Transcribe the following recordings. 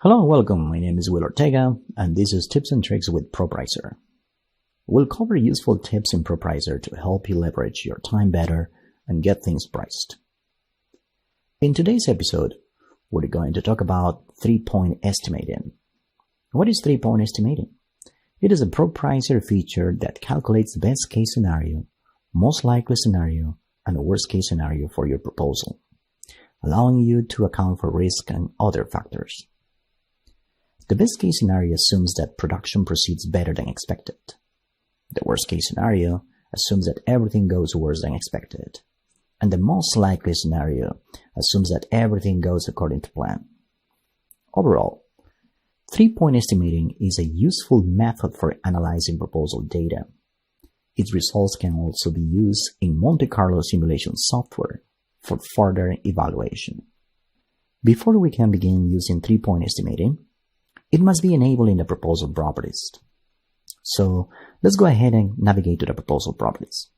Hello and welcome. My name is Will Ortega, and this is Tips and Tricks with ProPricer. We'll cover useful tips in ProPricer to help you leverage your time better and get things priced. In today's episode, we're going to talk about 3-point estimating. What is 3-point estimating? It is a ProPricer feature that calculates the best case scenario, most likely scenario, and the worst case scenario for your proposal, allowing you to account for risk and other factors. The best case scenario assumes that production proceeds better than expected. The worst case scenario assumes that everything goes worse than expected. And the most likely scenario assumes that everything goes according to plan. Overall, 3-point estimating is a useful method for analyzing proposal data. Its results can also be used in Monte Carlo simulation software for further evaluation. Before we can begin using 3-point estimating, it must be enabled in the proposal properties. So let's go ahead and navigate to the proposal properties.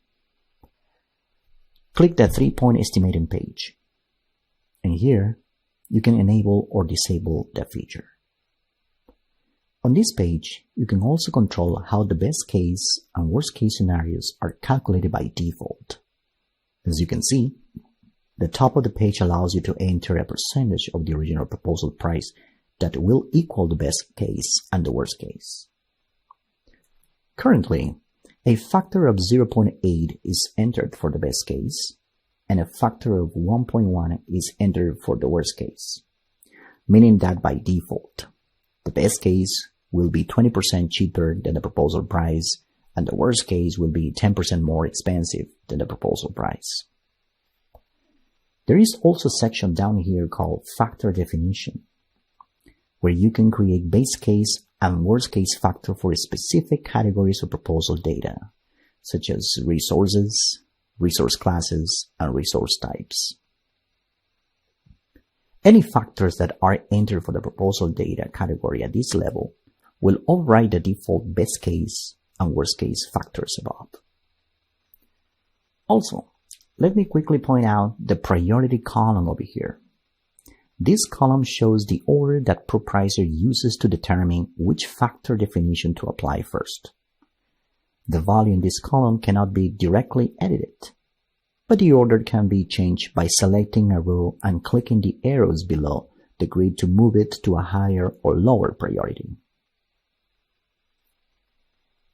Click the 3-point estimating page. And here, you can enable or disable the feature. On this page, you can also control how the best case and worst case scenarios are calculated by default. As you can see, the top of the page allows you to enter a percentage of the original proposal price that will equal the best case and the worst case. Currently, a factor of 0.8 is entered for the best case, and a factor of 1.1 is entered for the worst case, meaning that by default, the best case will be 20% cheaper than the proposal price, and the worst case will be 10% more expensive than the proposal price. There is also a section down here called Factor Definition, where you can create base case and worst case factor for specific categories of proposal data, such as resources, resource classes, and resource types. Any factors that are entered for the proposal data category at this level will override the default best case and worst case factors above. Also, let me quickly point out the priority column over here. This column shows the order that ProPricer uses to determine which factor definition to apply first. The value in this column cannot be directly edited, but the order can be changed by selecting a row and clicking the arrows below the grid to move it to a higher or lower priority.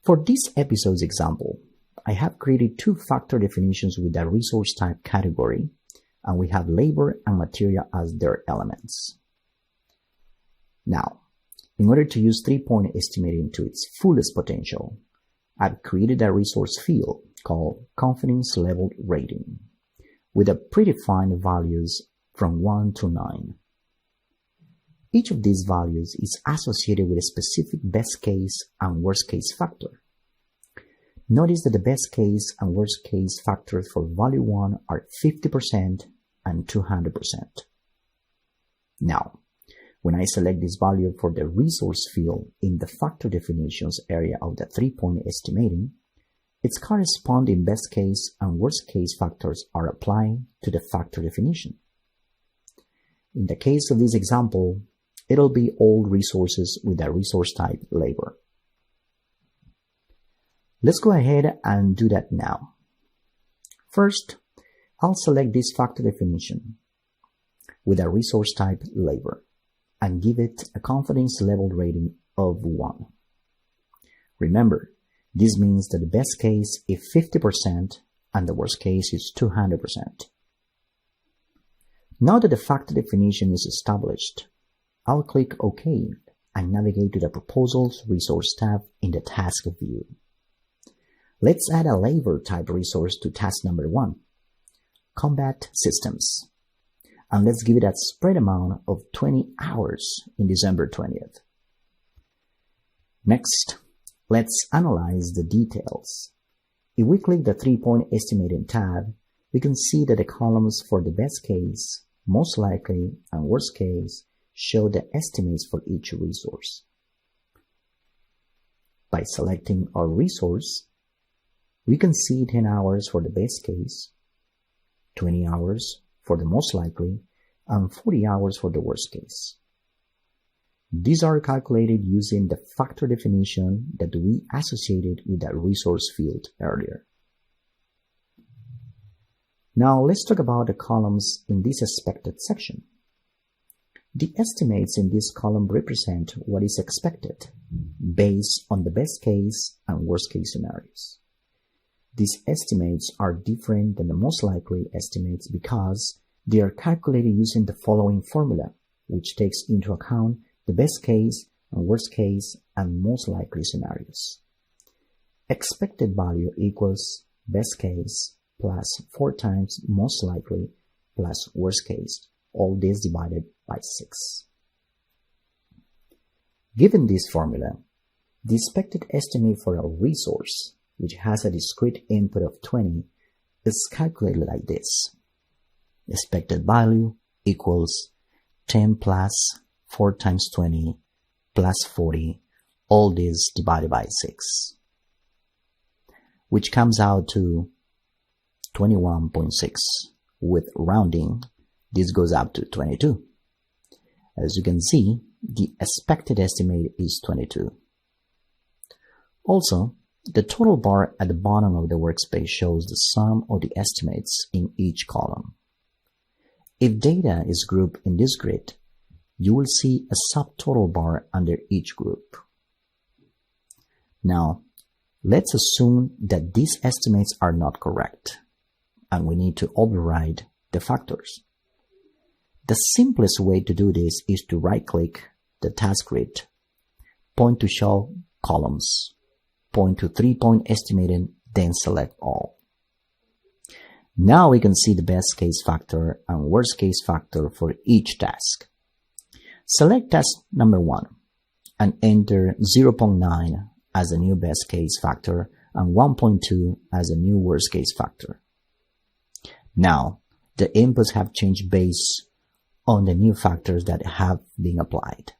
For this episode's example, I have created 2 factor definitions with a resource type category, and we have labor and material as their elements. Now, in order to use 3-point estimating to its fullest potential, I've created a resource field called Confidence Level Rating with a predefined values from 1 to 9. Each of these values is associated with a specific best case and worst case factor. Notice that the best case and worst case factors for value 1 are 50% and 200%. Now, when I select this value for the resource field in the factor definitions area of the 3-point estimating, its corresponding best case and worst case factors are applied to the factor definition. In the case of this example, it'll be all resources with a resource type labor. Let's go ahead and do that now. First, I'll select this factor definition with a resource type labor and give it a confidence level rating of 1. Remember, this means that the best case is 50% and the worst case is 200%. Now that the factor definition is established, I'll click OK and navigate to the Proposals Resource tab in the Task view. Let's add a labor type resource to task number 1, Combat Systems, and let's give it a spread amount of 20 hours in December 20th. Next, let's analyze the details. If we click the 3-point estimating tab, we can see that the columns for the best case, most likely, and worst case show the estimates for each resource. By selecting our resource, we can see 10 hours for the best case, 20 hours for the most likely, and 40 hours for the worst case. These are calculated using the factor definition that we associated with that resource field earlier. Now let's talk about the columns in this expected section. The estimates in this column represent what is expected based on the best case and worst case scenarios. These estimates are different than the most likely estimates because they are calculated using the following formula, which takes into account the best case and worst case and most likely scenarios. Expected value equals best case plus 4 times most likely plus worst case, all this divided by 6. Given this formula, the expected estimate for a resource, which has a discrete input of 20, is calculated like this. Expected value equals 10 plus 4 times 20 plus 40, all this divided by 6, which comes out to 21.6. With rounding, this goes up to 22. As you can see, the expected estimate is 22. Also, the total bar at the bottom of the workspace shows the sum of the estimates in each column. If data is grouped in this grid, you will see a subtotal bar under each group. Now, let's assume that these estimates are not correct, and we need to override the factors. The simplest way to do this is to right-click the task grid, point to Show Columns, point to 3-point estimating, then select All. Now we can see the best case factor and worst case factor for each task. Select task number 1 and enter 0.9 as a new best case factor and 1.2 as a new worst case factor. Now, the inputs have changed based on the new factors that have been applied.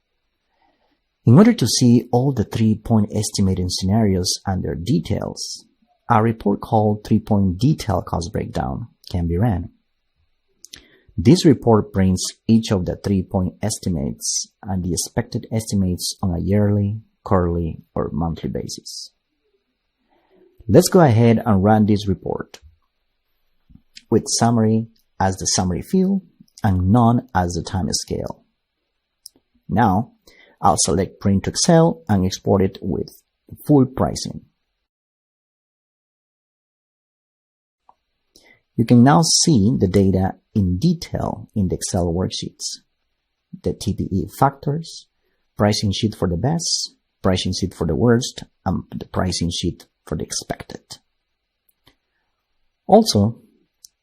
In order to see all the 3-point estimating scenarios and their details, a report called 3-point detail cost breakdown can be ran. This report brings each of the 3-point estimates and the expected estimates on a yearly, quarterly, or monthly basis. Let's go ahead and run this report with summary as the summary field and none as the time scale. Now, I'll select Print to Excel and export it with full pricing. You can now see the data in detail in the Excel worksheets. The TPE factors, pricing sheet for the best, pricing sheet for the worst, and the pricing sheet for the expected. Also,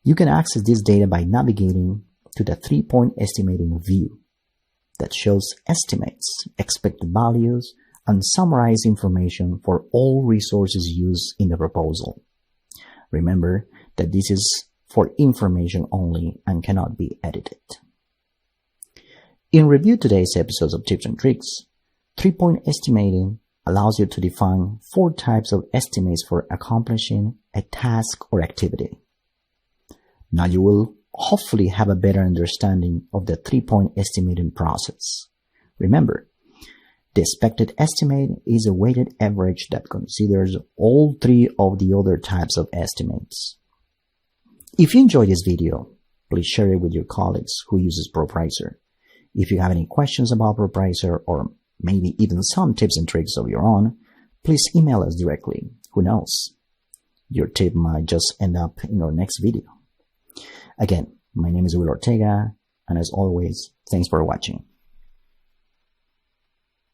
you can access this data by navigating to the 3-point estimating view that shows estimates, expected values, and summarized information for all resources used in the proposal. Remember that this is for information only and cannot be edited. In review today's episodes of Tips and Tricks, 3-point estimating allows you to define 4 types of estimates for accomplishing a task or activity. Now you will hopefully have a better understanding of the 3-point estimating process. Remember, the expected estimate is a weighted average that considers all 3 of the other types of estimates. If you enjoyed this video, please share it with your colleagues who uses ProPricer. If you have any questions about ProPricer or maybe even some tips and tricks of your own, please email us directly. Who knows? Your tip might just end up in our next video. Again, my name is Will Ortega, and as always, thanks for watching.